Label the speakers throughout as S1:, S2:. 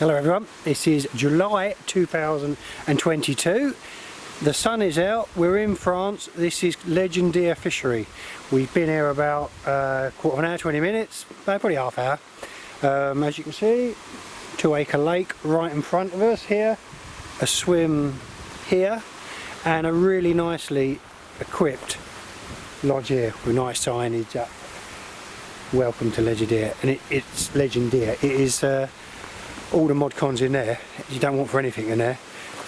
S1: Hello everyone, this is July 2022. The sun is out, we're in France. This is Legendia fishery. We've been here about quarter of an hour, 20 minutes, probably half hour. As you can see, 2-acre lake right in front of us here, a swim here, and a really nicely equipped lodge here with nice signage up. Welcome to Legendia, and it's Legendia. It is all the mod cons in there you don't want for anything in there.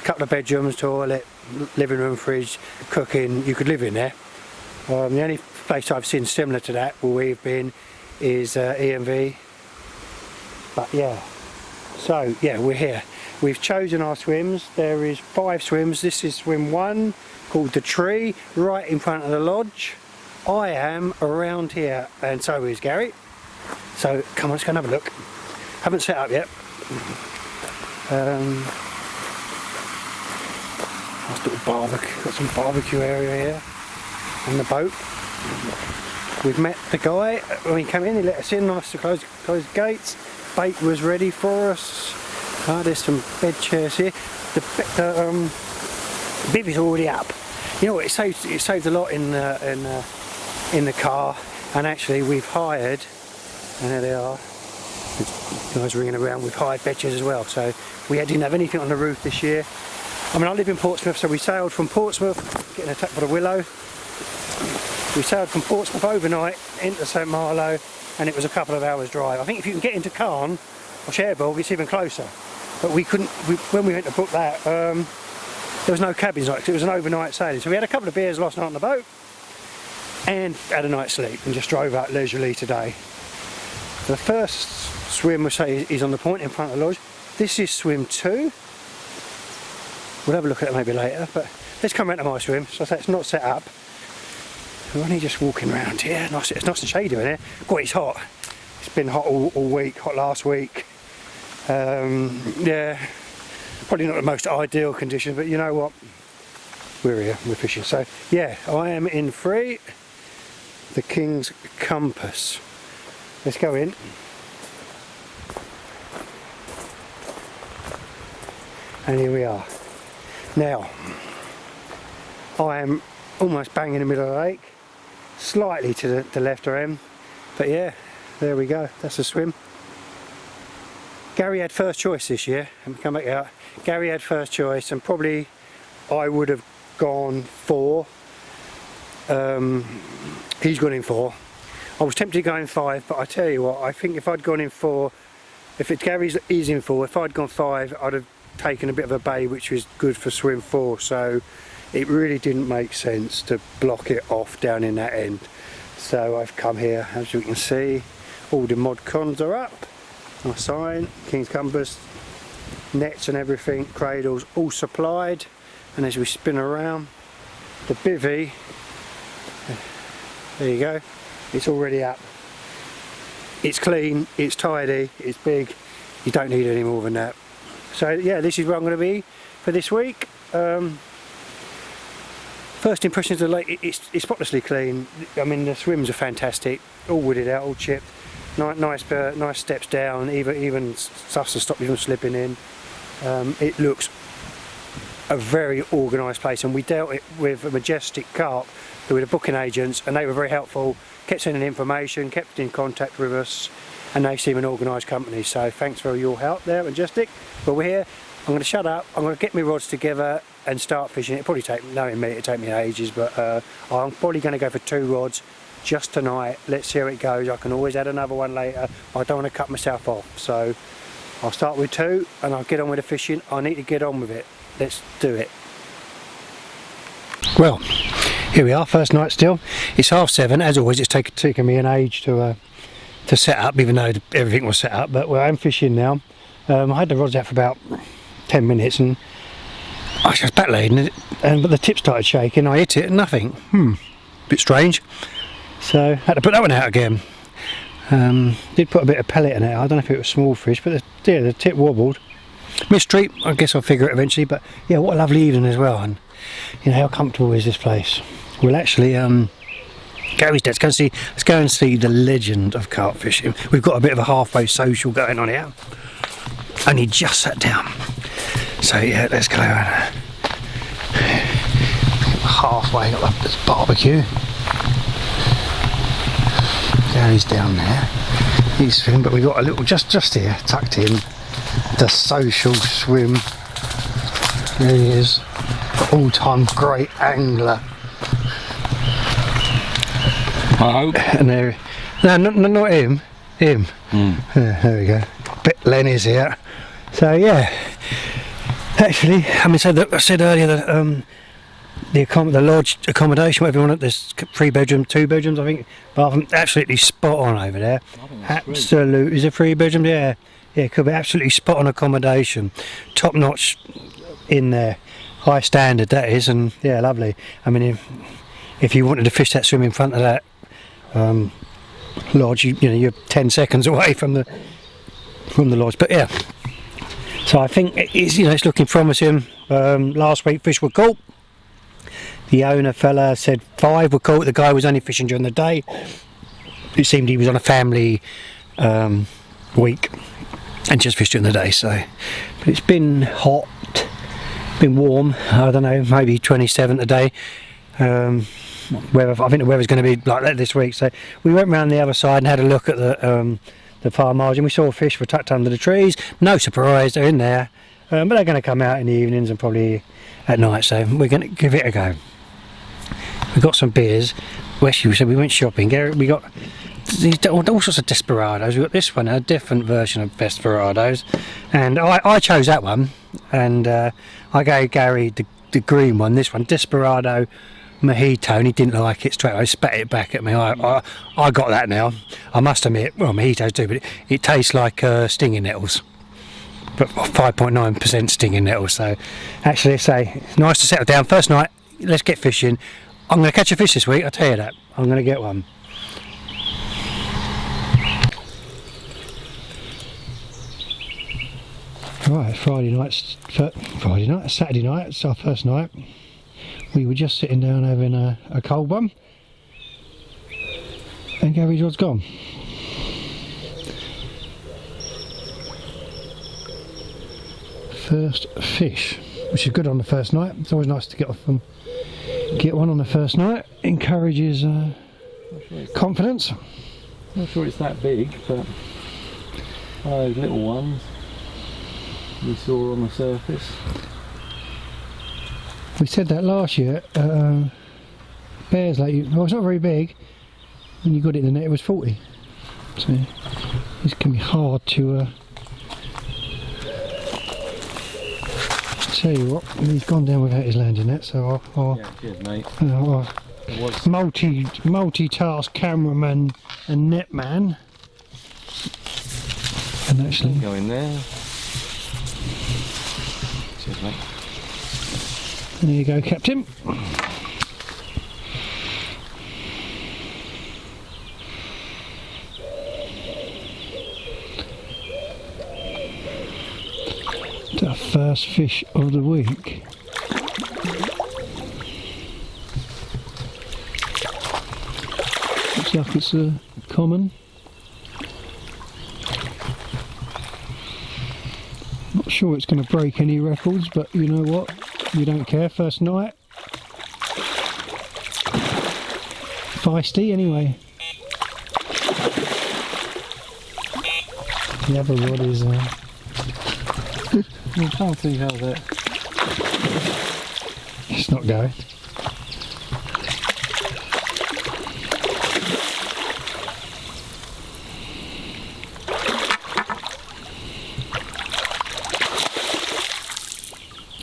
S1: A couple of bedrooms, toilet, living room, fridge, cooking. You could live in there. The only place I've seen similar to that where we've been is E&V. But yeah, so yeah, we're here. We've chosen our swims. There is 5 swims. This is swim 1 called the Tree, right in front of the lodge. I am around here, and so is Gary. So come on, let's go and have a look. Haven't set up yet. Nice little barbecue. Got some barbecue area here, and the boat. We've met the guy when he came in. He let us in. Nice to close the gates. Bait was ready for us. There's some bed chairs here. The bib is already up. You know what? It saved a lot in the car, and actually we've hired, and there they are, the guys ringing around, we've hired benches as well, so we didn't have anything on the roof this year. I mean, I live in Portsmouth, so we sailed from Portsmouth, getting attacked by the Willow. We sailed from Portsmouth overnight into St Malo, and it was a couple of hours drive. I think if you can get into Caen or Cherbourg, it's even closer, but we couldn't, when we went to book that, there was no cabins, like, it was an overnight sailing, so we had a couple of beers last night on the boat and had a night's sleep and just drove out leisurely today. The first swim, we say, is on the point in front of the lodge. This is swim 2. We'll have a look at it maybe later, but let's come round to my swim. So it's not set up. We're only just walking around here. Nice, it's nice and shady in here. God, it's hot. It's been hot all week, hot last week. Yeah, probably not the most ideal conditions, but you know what? We're here, we're fishing. So yeah, I am in free. The King's Compass. Let's go in. And here we are. Now, I am almost bang in the middle of the lake, slightly to the left I am, but yeah, there we go, that's a swim. Gary had first choice this year, and come back out. Gary had first choice, and probably I would have gone 4. He's gone in 4. I was tempted to go in 5, but I tell you what, I think if I'd gone in 4, if it's Gary's is in 4, if I'd gone 5, I'd have taken a bit of a bay, which was good for swim 4. So it really didn't make sense to block it off down in that end. So I've come here, as you can see, all the mod cons are up. My sign, King's Compass, nets and everything, cradles all supplied. And as we spin around, the bivvy, there you go, it's already up. It's clean, it's tidy, it's big, you don't need any more than that. So yeah, this is where I'm going to be for this week. First impressions of the lake, it's spotlessly clean. I mean, the swims are fantastic, all wooded out, all chipped. Nice steps down, even stuff to stop you from slipping in. It looks a very organised place, and we dealt it with a Majestic Carp, who were the booking agents, and they were very helpful, kept sending information, kept in contact with us, and they seem an organised company, so thanks for your help there, Majestic. But we're here, I'm going to shut up, I'm going to get my rods together and start fishing. It'll probably take, knowing me, it'll take me ages, but I'm probably going to go for 2 rods just tonight. Let's see how it goes. I can always add another one later. I don't want to cut myself off, so I'll start with 2 and I'll get on with the fishing. I need to get on with it. Let's do it. Well, here we are, first night still. It's 7:30. As always, it's taken me an age to set up, even though everything was set up, but I'm fishing now. I had the rods out for about 10 minutes and I was back laden, but the tip started shaking. I hit it and nothing. Bit strange. So I had to put that one out again. Did put a bit of pellet in it. I don't know if it was small fish, but the tip wobbled. Mystery, I guess I'll figure it eventually, but yeah, what a lovely evening as well. And you know, how comfortable is this place? Well, actually, Gary's dead. Let's go and see the legend of carp fishing. We've got a bit of a halfway social going on here. only just sat down. So yeah, let's go and halfway up this barbecue. Gary's down there. He's swimming, but we got a little just here tucked in. The social swim. There he is, all-time great angler.
S2: I hope.
S1: And there, no, not him. Him. There we go. Lenny's here. So yeah, actually, I mean, so that I said earlier that the lodge accommodation, whatever you want, there's 3 bedrooms, 2 bedrooms, I think. But absolutely spot on over there. Absolute. Is it 3 bedrooms? Yeah, yeah, could be absolutely spot on accommodation, top notch in there, high standard that is, and yeah, lovely. I mean, if you wanted to fish that swim in front of that lodge, you know, you're 10 seconds away from the lodge. But yeah, so I think it's, you know, it's looking promising. Last week fish were caught. The owner fella said 5 were caught. The guy was only fishing during the day. It seemed he was on a family week and just fished during the day. So, but it's been hot, been warm. I don't know, maybe 27 today. Weather, I think the weather's going to be like that this week. So we went round the other side and had a look at the far margin. We saw fish were tucked under the trees. No surprise, they're in there. But they're going to come out in the evenings and probably at night. So we're going to give it a go. We got some beers. Westy said we went shopping. We got all sorts of Desperados. We got this one, a different version of Desperados, and I chose that one. And I gave Gary the green one. This one, Desperado Mojito, and he didn't like it straight away. Spat it back at me. I got that now. I must admit, well, mojitos do, but it tastes like stinging nettles, but 5.9% stinging nettles. So actually, it's nice to settle down. First night, let's get fishing. I'm going to catch a fish this week, I'll tell you that. I'm going to get one. Right, Saturday night, it's our first night. We were just sitting down having a cold one, and Gary's rod's gone. First fish, which is good on the first night. It's always nice to get one on the first night. Encourages confidence.
S2: Not sure it's that big, but those little ones we saw on the surface.
S1: We said that last year. Bears like you, well, it's not very big. When you got it in the net, it was 40. So this can be hard to. Tell you what, he's gone down without his landing net, so I'll
S2: yeah, cheers, mate.
S1: Multitask cameraman and netman, and actually
S2: go in there. Cheers, mate.
S1: And there you go, Captain. The first fish of the week. Looks like it's a common. Not sure it's going to break any records, but you know what? You don't care. First night. Feisty anyway. The other rod is
S2: I can't see how that.
S1: It's not going.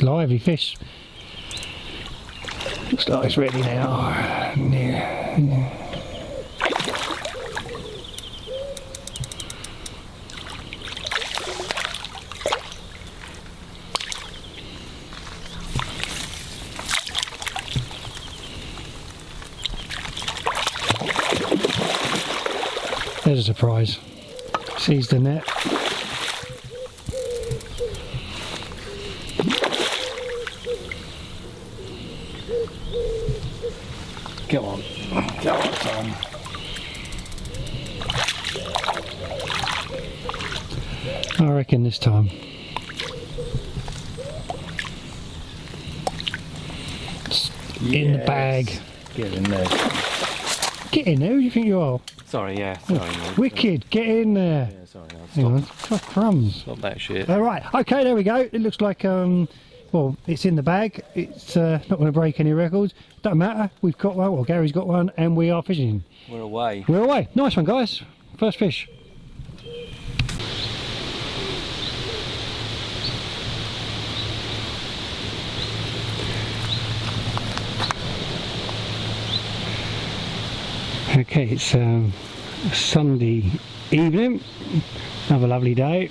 S1: Lively fish. Looks like it's ready now. Yeah. There's a surprise. Sees the net.
S2: Go on, Tom.
S1: I reckon this time. in the bag.
S2: Get in there.
S1: Get in there, who do you think you are?
S2: Sorry, yeah. Sorry, mate.
S1: Wicked, get in there.
S2: Yeah, sorry.
S1: Hang on, God, crumbs.
S2: Stop that shit.
S1: Alright, okay, there we go. It looks like, well, it's in the bag. It's not going to break any records. Don't matter, we've got one, well, Gary's got one, and we are fishing.
S2: We're away.
S1: We're away. Nice one, guys. First fish. Okay, it's Sunday evening, another lovely day,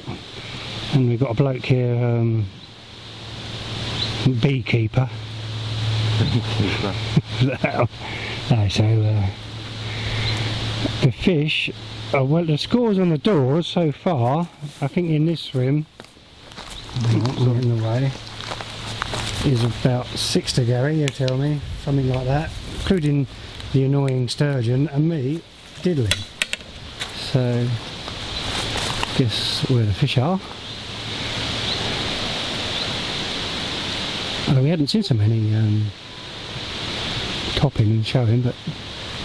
S1: and we've got a bloke here, beekeeper. No, so the fish, well, the scores on the doors so far, I think in this swim, not in the way, is about 6 to Gary, you tell me, something like that, including the annoying sturgeon and me diddling. So guess where the fish are. Although we hadn't seen so many topping and showing, but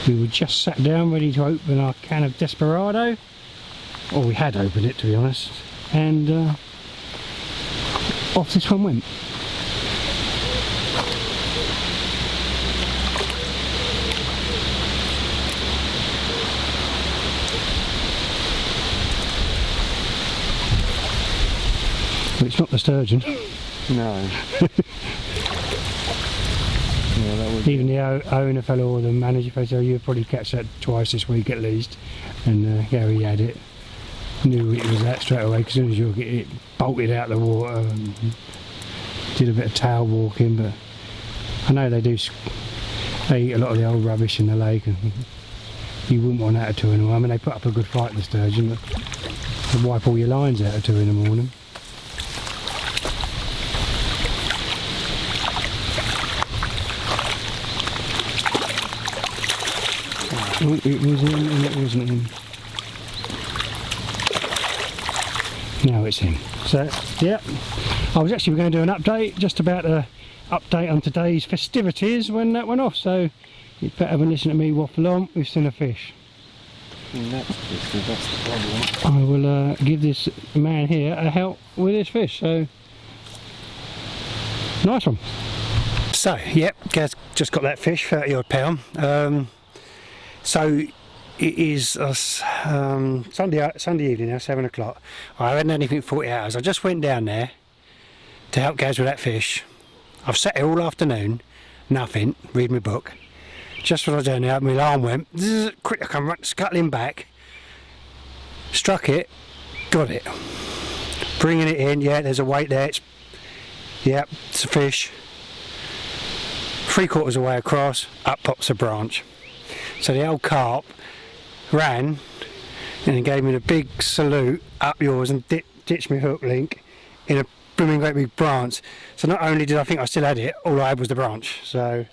S1: we were just sat down ready to open our can of Desperado, or we had opened it to be honest, and off this one went. But it's not the sturgeon.
S2: No. Yeah, that would
S1: Even the owner fellow or the manager fellow said, you'll probably catch that twice this week at least. And Gary had it. Knew it was that straight away, because as soon as you get it bolted out of the water. And did a bit of tail walking, but I know they do. They eat a lot of the old rubbish in the lake, and you wouldn't want that at 2 in the morning. I mean, they put up a good fight, the sturgeon, but they wipe all your lines out at 2 in the morning. It was in and it wasn't in. Now it's in. So, yeah, I was actually going to do an update, just about an update on today's festivities when that went off. So, you'd better than listen to me waffle on. We've seen a fish.
S2: that's the problem.
S1: I will give this man here a help with this fish. So, nice one. So, yep, Gaz just got that fish, 30 odd pound. So it is Sunday evening now, 7 o'clock. I haven't had anything for 40 hours. I just went down there to help Gaz with that fish. I've sat here all afternoon, nothing, read my book. Just as I was down there, my alarm went, quick, I come scuttling back, struck it, got it. Bringing it in, yeah, there's a weight there, it's a fish. 3/4 away across, up pops a branch. So the old carp ran and he gave me the big salute up yours and ditched my hook link in a blooming great big branch. So not only did I think I still had it, all I had was the branch. So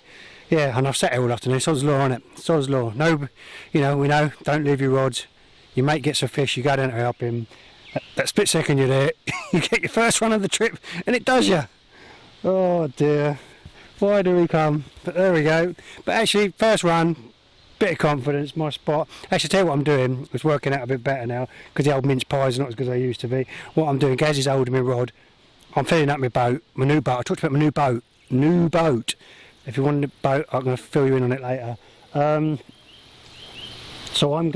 S1: yeah, and I've sat here all afternoon. Sod's law on it. Sod's law. No, we know, don't leave your rods. Your mate gets a fish, you go down to help him. That split second you're there, you get your first run of the trip and it does you. Oh dear. Why do we come? But there we go. But actually, first run, bit of confidence, my spot. Actually, tell you what I'm doing. It's working out a bit better now because the old mince pies are not as good as they used to be. What I'm doing, Gaz is holding my rod. I'm filling up my boat, my new boat. I talked about my new boat. New boat. If you want a boat, I'm going to fill you in on it later. So I'm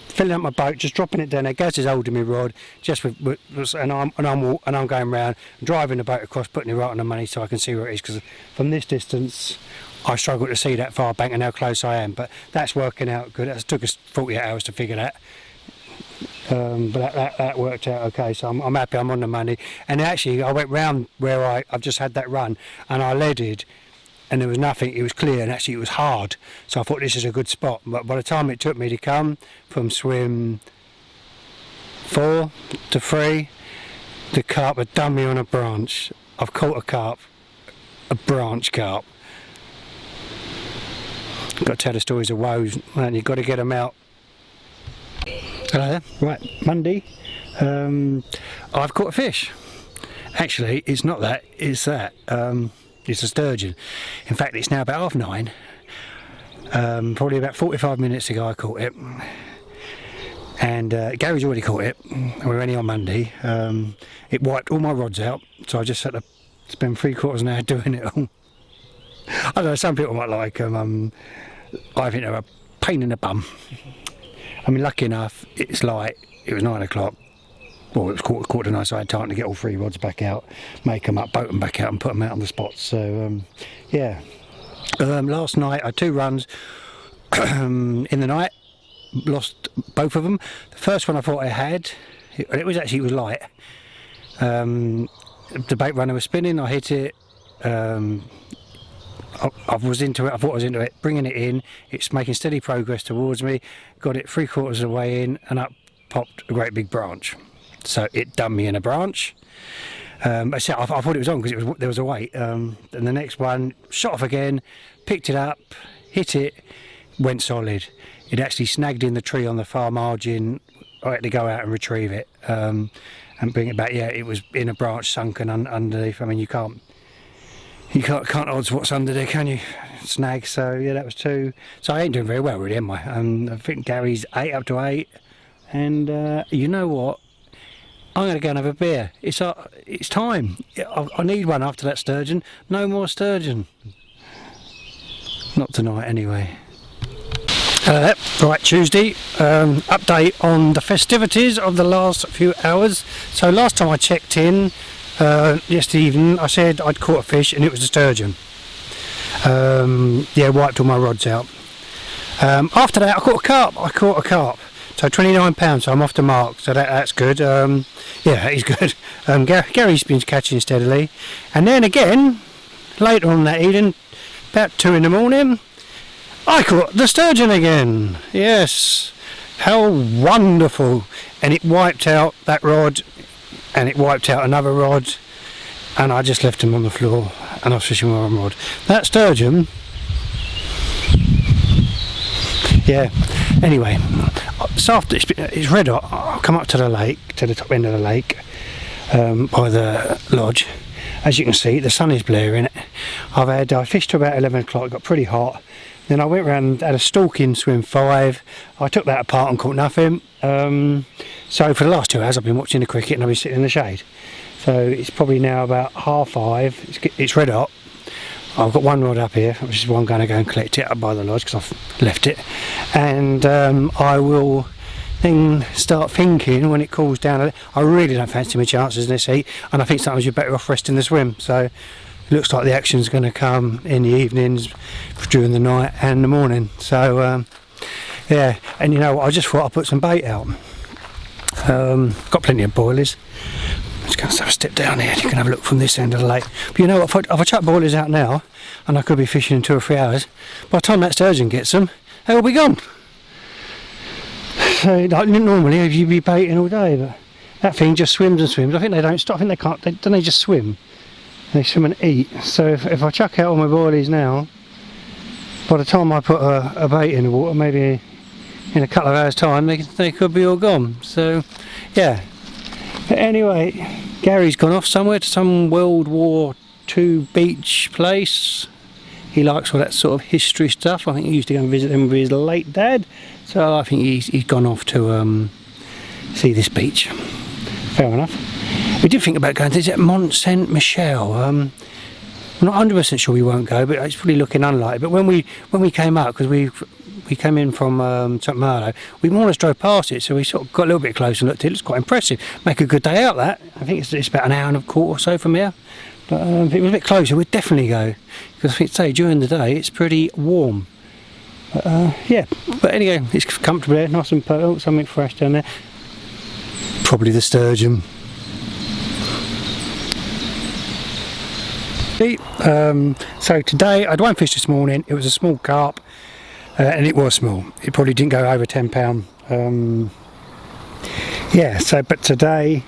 S1: filling up my boat, just dropping it down there. Gaz is holding my rod, just and I'm going round, driving the boat across, putting it right on the money so I can see where it is. Because from this distance, I struggle to see that far bank and how close I am. But that's working out good. That took us 48 hours to figure that. But that worked out okay. So I'm happy. I'm on the money. And actually, I went round where I've just had that run, and I leaded. And there was nothing, it was clear, and actually it was hard. So I thought this is a good spot. But by the time it took me to come from swim 4 to 3, the carp had done me on a branch. I've caught a carp, a branch carp. Got to tell the stories of woes, man, you've got to get them out. Hello there. Right, Monday, I've caught a fish. Actually, it's not that, it's that. It's a sturgeon. In fact, it's now about 9:30. Probably about 45 minutes ago I caught it. And Gary's already caught it. We're only on Monday. It wiped all my rods out, so I just had to spend 3/4 an hour doing it all. I don't know, some people might like them. I think they're a pain in the bum. I mean, lucky enough, it's light. It was 9 o'clock. Well, it was quarter to 9, so I had time to get all 3 rods back out, make them up, boat them back out and put them out on the spots. So, yeah. Last night I had 2 runs in the night. Lost both of them. The first one I thought I had, it was light. The bait runner was spinning, I hit it. I was into it, I thought I was into it, bringing it in, it's making steady progress towards me, got it 3/4 of the way in, and up popped a great big branch. So it done me in a branch. I thought it was on because there was a weight. And the next one, shot off again, picked it up, hit it, went solid. It actually snagged in the tree on the far margin. I had to go out and retrieve it and bring it back. Yeah, it was in a branch sunken underneath. I mean, you can't odds what's under there, can you? Snag. So yeah, that was 2. So I ain't doing very well really, am I? I think Gary's 8 up to 8. And you know what? I'm going to go and have a beer. It's time. I need one after that sturgeon. No more sturgeon. Not tonight anyway. Right, Tuesday, update on the festivities of the last few hours. So last time I checked in, yesterday evening, I said I'd caught a fish and it was a sturgeon. Yeah, wiped all my rods out. After that I caught a carp. So £29, so I'm off the mark, so that's good. Yeah, that is good. Gary's been catching steadily. And then again, later on that evening, about 2 in the morning, I caught the sturgeon again. Yes, how wonderful. And it wiped out that rod, and it wiped out another rod, and I just left him on the floor, and I was fishing with one rod. That sturgeon, yeah. Anyway, this after it's red hot. I'll come up to the lake, to the top end of the lake, by the lodge. As you can see, the sun is blaring. I fished till about 11 o'clock. It got pretty hot. Then I went round, had a stalking swim 5. I took that apart and caught nothing. So for the last 2 hours I've been watching the cricket and I've been sitting in the shade. So it's probably now about 5:30. It's red hot. I've got one rod up here, which is why I'm going to go and collect it up by the lodge because I've left it. And I will then start thinking when it cools down. I really don't fancy my chances in this heat, and I think sometimes you're better off resting the swim. So it looks like the action's going to come in the evenings, during the night and the morning. So yeah, and you know what, I just thought I'd put some bait out. Got plenty of boilies. I'm just going to have a step down here, you can have a look from this end of the lake. But you know what, if I chuck boilies out now, and I could be fishing in 2 or 3 hours, by the time that sturgeon gets them, they'll be gone. So like, normally you'd be baiting all day, but that thing just swims and swims. I think they don't stop, I think they can't, don't they just swim? They swim and eat. So if I chuck out all my boilies now, by the time I put a bait in the water, maybe in a couple of hours time, they could be all gone. So yeah. But anyway, Gary's gone off somewhere to some World War II beach place. He likes all that sort of history stuff. I think he used to go and visit him with his late dad. So I think he's gone off to see this beach. Fair enough. We did think about going to Mont Saint Michel. I'm not 100% sure we won't go, but it's probably looking unlikely. But when we came up, because we came in from St Malo, we more or less drove past it, so we sort of got a little bit closer and looked at it. It looks quite impressive. Make a good day out, that. I think it's about an hour and a quarter or so from here. But if it was a bit closer, we'd definitely go. Because I think, say, during the day, it's pretty warm. But, yeah, but anyway, it's comfortable there, nice and purple, something fresh down there. Probably the sturgeon. So today, I had one fish this morning. It was a small carp, and it was small. It probably didn't go over £10. Yeah, so but today,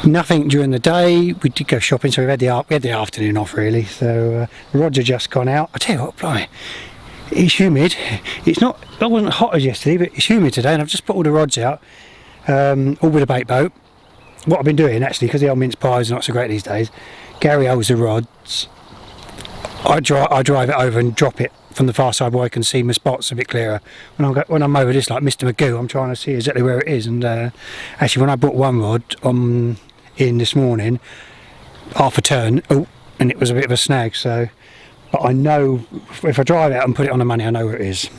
S1: nothing during the day. We did go shopping, so we had the afternoon off really. So Roger just gone out. I tell you what, blimey, it's humid. It wasn't hot as yesterday, but it's humid today, and I've just put all the rods out, all with a bait boat. What I've been doing actually, because the old mince pies are not so great these days, Gary holds the rods, I drive it over and drop it from the far side where I can see my spots a bit clearer. When I'm over this like Mr. Magoo, I'm trying to see exactly where it is. And actually, when I brought one rod in this morning, half a turn, and it was a bit of a snag. So, but I know if I drive out and put it on the money, I know where it is.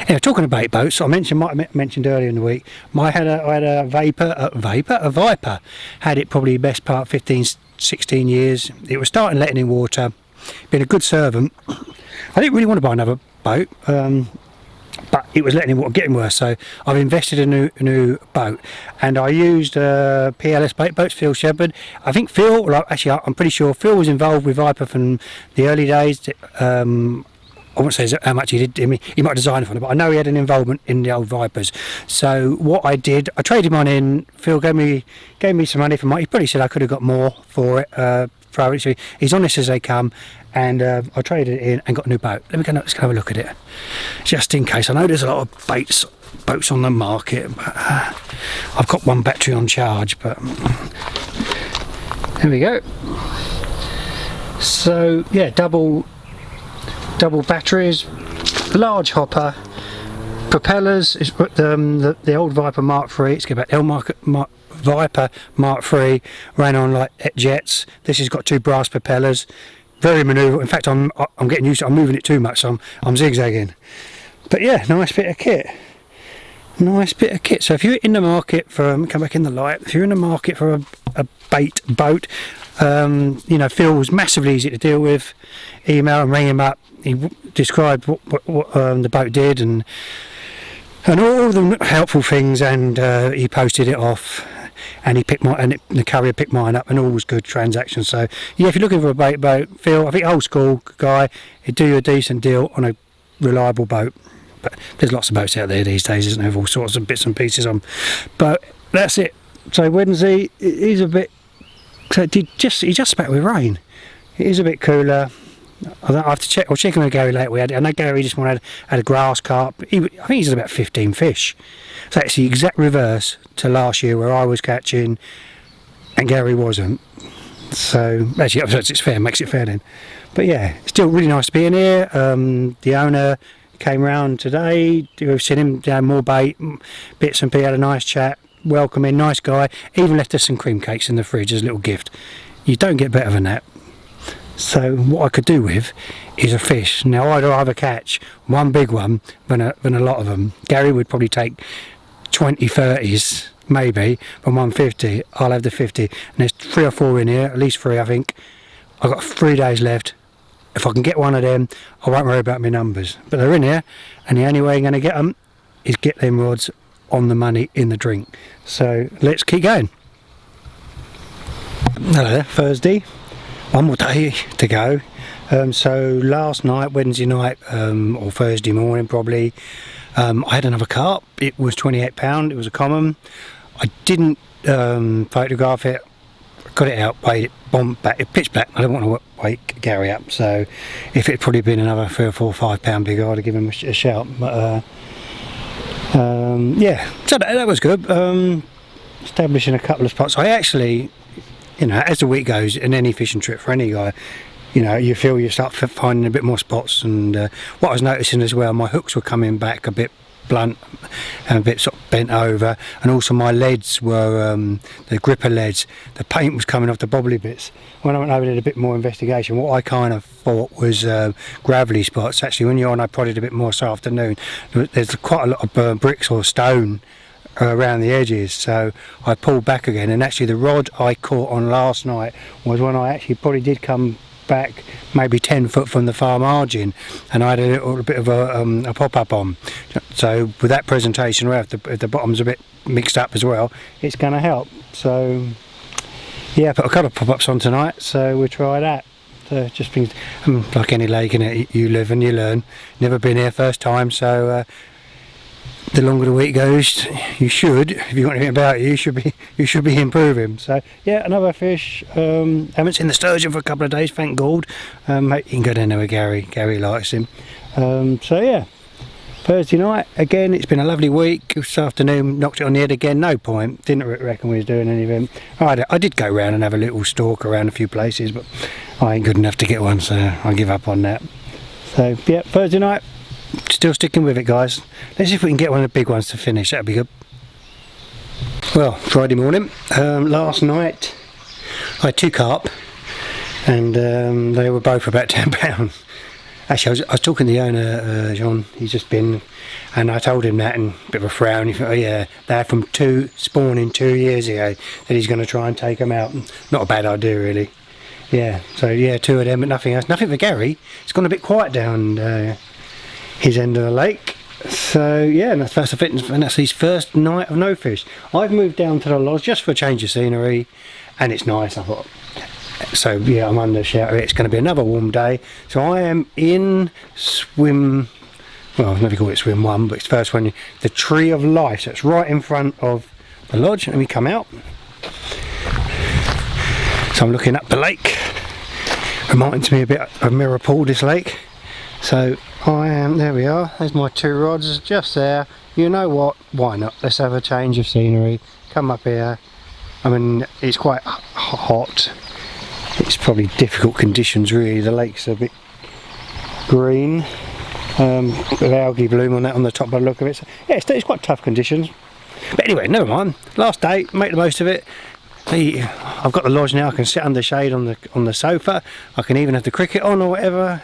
S1: Anyway, talking of bait boats, I mentioned earlier in the week, I had a Viper. Had it probably best part 15, 16 years. It was starting letting in water. Been a good servant. I didn't really want to buy another boat, but it was letting in water, getting worse. So I've invested in a new boat, and I used PLS bait boats. Phil Shepherd. I think Phil. Actually, I'm pretty sure Phil was involved with Viper from the early days. I won't say how much he did. I mean, he might design it for it, but I know he had an involvement in the old Vipers. So what I did, I traded mine in. Phil gave me some money for mine. He probably said I could have got more for it. So he's honest as they come, and I traded it in and got a new boat. Let's go have a look at it, just in case. I know there's a lot of boats on the market, but I've got one battery on charge. But there we go. So yeah, double batteries, large hopper, propellers. It's the old Viper Mark III. It's got about Viper Mark III, ran on like jets. This has got two brass propellers, very manoeuvrable. In fact, I'm getting used to it. I'm moving it too much, so I'm zigzagging. But yeah, nice bit of kit. So if you're in the market for, come back in the light, if you're in the market for a bait boat, you know, Phil was massively easy to deal with. Email and ring him up. He described what the boat did and all the helpful things, and he posted it off. And the carrier picked mine up, and all was good transactions. So yeah, if you're looking for a bait boat, Phil, I think old school guy, he'd do you a decent deal on a reliable boat. But there's lots of boats out there these days, isn't there, with all sorts of bits and pieces on. But that's it. So Wednesday, it is a bit. So he just spat with rain. It is a bit cooler. I have to check. I'll check in with Gary later. I know Gary just had a grass carp. I think he's had about 15 fish. So it's the exact reverse to last year, where I was catching and Gary wasn't. So actually, it's fair. Makes it fair then. But yeah, it's still really nice to be in here. The owner came round today. We've seen him down more bait, bits and pieces. Had a nice chat, welcoming, nice guy. Even left us some cream cakes in the fridge as a little gift. You don't get better than that. So what I could do with is a fish. Now I'd rather catch one big one than a lot of them. Gary would probably take 20 30s maybe from 150. I'll have the 50, and there's 3 or 4 in here, at least 3 I think. I've got 3 days left. If I can get one of them, I won't worry about my numbers, but they're in here, and the only way I'm going to get them is get them rods on the money in the drink. So let's keep going. Hello there, Thursday. One more day to go. So last night, Wednesday night, or Thursday morning probably, I had another carp. It was £28. It was a common. I didn't photograph it. Got it out, weighed it, bombed back. It pitched black. I don't want to wake Gary up. So if it'd probably been another 3 or 4 or 5 pound bigger, I'd have given him a shout. But yeah, so that was good. Establishing a couple of spots. I actually, you know, as the week goes, in any fishing trip for any guy, you know, you feel you start finding a bit more spots. And what I was noticing as well, my hooks were coming back a bit blunt and a bit sort of bent over, and also my leads were the gripper leads, the paint was coming off the bobbly bits. When I went over and did a bit more investigation, what I kind of thought was gravelly spots. Actually, when you're on, I prodded a bit more this afternoon, there's quite a lot of burnt bricks or stone around the edges, so I pulled back again. And actually the rod I caught on last night was when I actually probably did come back maybe 10 foot from the far margin, and I had a little bit of a pop-up on. So with that presentation, if the bottom's a bit mixed up as well, it's going to help. So yeah, I put a couple of pop-ups on tonight, so we'll try that. So just things, like any lake, innit, you live and you learn. Never been here, first time, so the longer the week goes, you should, if you want anything about you should be improving. So yeah, another fish. Haven't seen the sturgeon for a couple of days, thank God. You can go down there with Gary likes him. So yeah, Thursday night again. It's been a lovely week. This afternoon knocked it on the head again. No point, didn't reckon we was doing anything. I did go round and have a little stalk around a few places, but I ain't good enough to get one, so I give up on that. So yeah, Thursday night, still sticking with it, guys. Let's see if we can get one of the big ones to finish. That'd be good. Well, Friday morning. Last night I had 2 carp, and they were both about £10. Actually, I was talking to the owner, John. He's just been, and I told him that, and a bit of a frown. He thought, oh yeah, they're from spawning 2 years ago, that he's going to try and take them out. Not a bad idea, really. Yeah, so yeah, 2 of them, but nothing else. Nothing for Gary. It's gone a bit quiet down his end of the lake. So yeah, and that's his first night of no fish. I've moved down to the lodge just for a change of scenery, and it's nice, I thought. So yeah, I'm under shelter. It's going to be another warm day. So I am in swim, well, I've never called it swim 1, but it's the first one, the Tree of Life. So it's right in front of the lodge, and we come out. So I'm looking up the lake. Reminds me a bit of Mirror Pool, this lake. So I am, there we are, there's my 2 rods just there. You know what, why not? Let's have a change of scenery. Come up here. I mean, it's quite hot. It's probably difficult conditions, really. The lake's a bit green, with algae bloom on that on the top by the look of it. So, yeah, it's quite tough conditions. But anyway, never mind. Last day, make the most of it. I've got the lodge now. I can sit under shade on the sofa. I can even have the cricket on or whatever,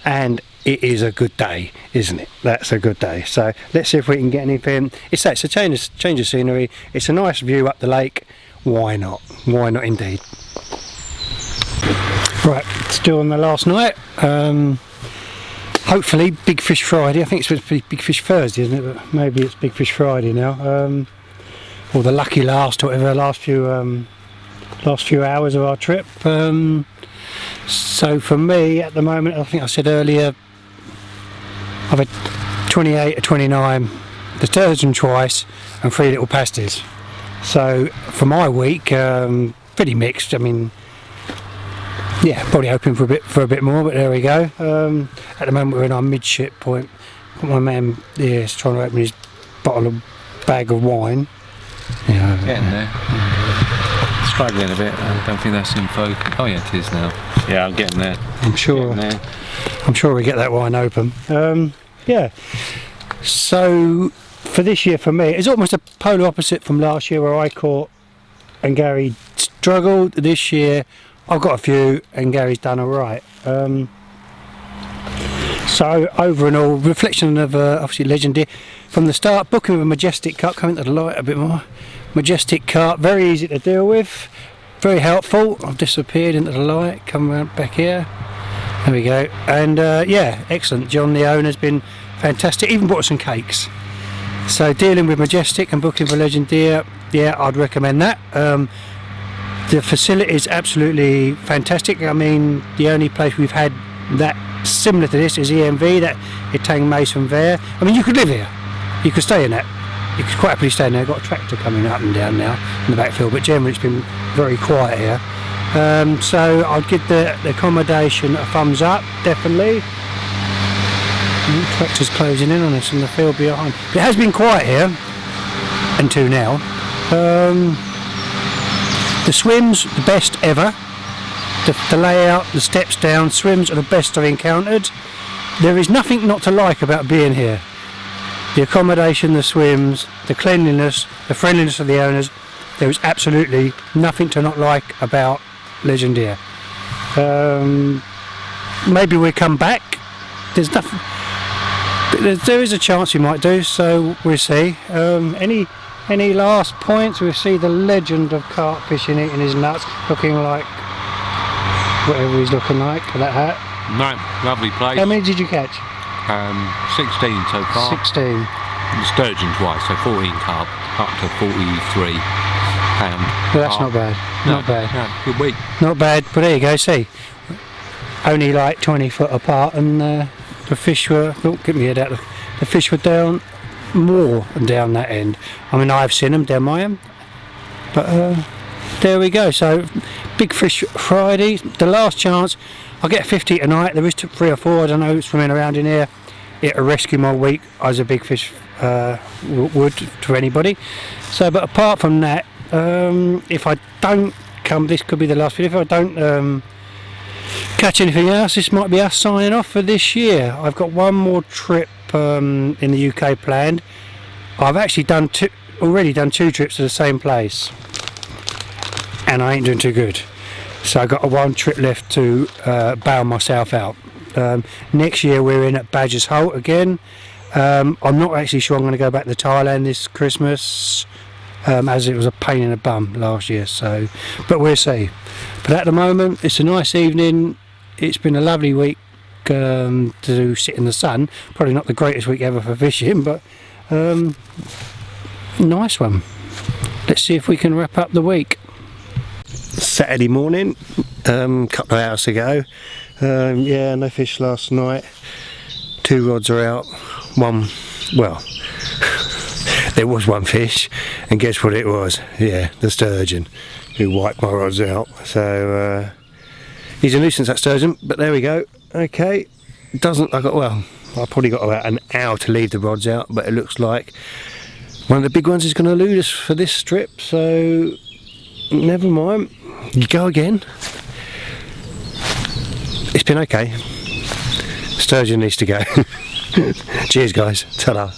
S1: and it is a good day, isn't it? That's a good day. So let's see if we can get anything. It's a change of scenery. It's a nice view up the lake. Why not? Why not indeed? Right, still on the last night. Hopefully Big Fish Friday. I think it's supposed to be Big Fish Thursday, isn't it? But maybe it's Big Fish Friday now. Or the lucky last, or whatever, last few hours of our trip. So for me at the moment, I think I said earlier, I've had 28 or 29, the sturgeon twice, and 3 little pasties. So for my week, pretty mixed. I mean, yeah, probably hoping for a bit more, but there we go. At the moment we're in our midship point. My man here is trying to open his bag of wine. Yeah,
S2: getting there. Struggling a bit. I don't think that's in focus. Oh yeah, it is now. Yeah, I'm getting there.
S1: I'm sure we get that wine open. Yeah. So for this year, for me, it's almost a polar opposite from last year, where I caught and Gary struggled. This year, I've got a few, and Gary's done all right. So over and all, reflection of obviously Legendia from the start. Booking with a majestic carp, coming to the light a bit more. Majestic carp, very easy to deal with, very helpful. I've disappeared into the light, come around back here. There we go. And yeah, excellent. John, the owner's been fantastic. Even bought us some cakes. So dealing with majestic and booking for Legendia, yeah, I'd recommend that. The facility is absolutely fantastic. I mean, the only place we've had that similar to this is EMV, that Itang Mason there. I mean, you could live here, you could stay in that, you could quite happily stay in there. Got a tractor coming up and down now in the backfield, but generally it's been very quiet here. So I'd give the accommodation a thumbs up, definitely. The tractor's closing in on us in the field behind. But it has been quiet here until now. The swims, the best ever. The layout, the steps down, swims are the best I've encountered. There is nothing not to like about being here. The accommodation, the swims, the cleanliness, the friendliness of the owners. There is absolutely nothing to not like about Legendia. Maybe we'll come back. There's nothing. There is a chance we might do, so we'll see. Any last points? We see the legend of carp fishing, eating his nuts, looking like whatever he's looking like with that hat.
S2: No, lovely place.
S1: How many did you catch?
S2: 16 so far.
S1: 16.
S2: The sturgeon twice, so 14 carp, up to 43 pound.
S1: Well, that's not bad.
S2: No,
S1: not bad.
S2: No, good week.
S1: Not bad, but there you go. See, only like 20 foot apart, and the fish were. Don't get me head out. The fish were down more and down that end. I mean, I've seen them down my end, but there we go. So Big Fish Friday, the last chance. I'll get 50 tonight. There is 3 or 4, I don't know, swimming around in here. It'll rescue my week as a big fish would to anybody. So, but apart from that, if I don't come, this could be the last video. If I don't catch anything else, this might be us signing off for this year. I've got one more trip in the UK planned. I've actually already done 2 trips to the same place, and I ain't doing too good. So I've got one trip left to bail myself out. Next year we're in at Badger's Holt again. I'm not actually sure I'm going to go back to Thailand this Christmas, as it was a pain in the bum last year, so, but we'll see. But at the moment it's a nice evening. It's been a lovely week to sit in the sun. Probably not the greatest week ever for fishing, but nice one. Let's see if we can wrap up the week. Saturday morning, couple of hours to go. Yeah, no fish last night. 2 rods are out. Well, there was 1 fish, and guess what it was? Yeah, the sturgeon, who wiped my rods out. So he's a nuisance, that sturgeon, but there we go. Okay, I've probably got about an hour to leave the rods out, but it looks like one of the big ones is going to elude us for this strip, so never mind. You go again. It's been okay. Sturgeon needs to go. Cheers guys, ta-da.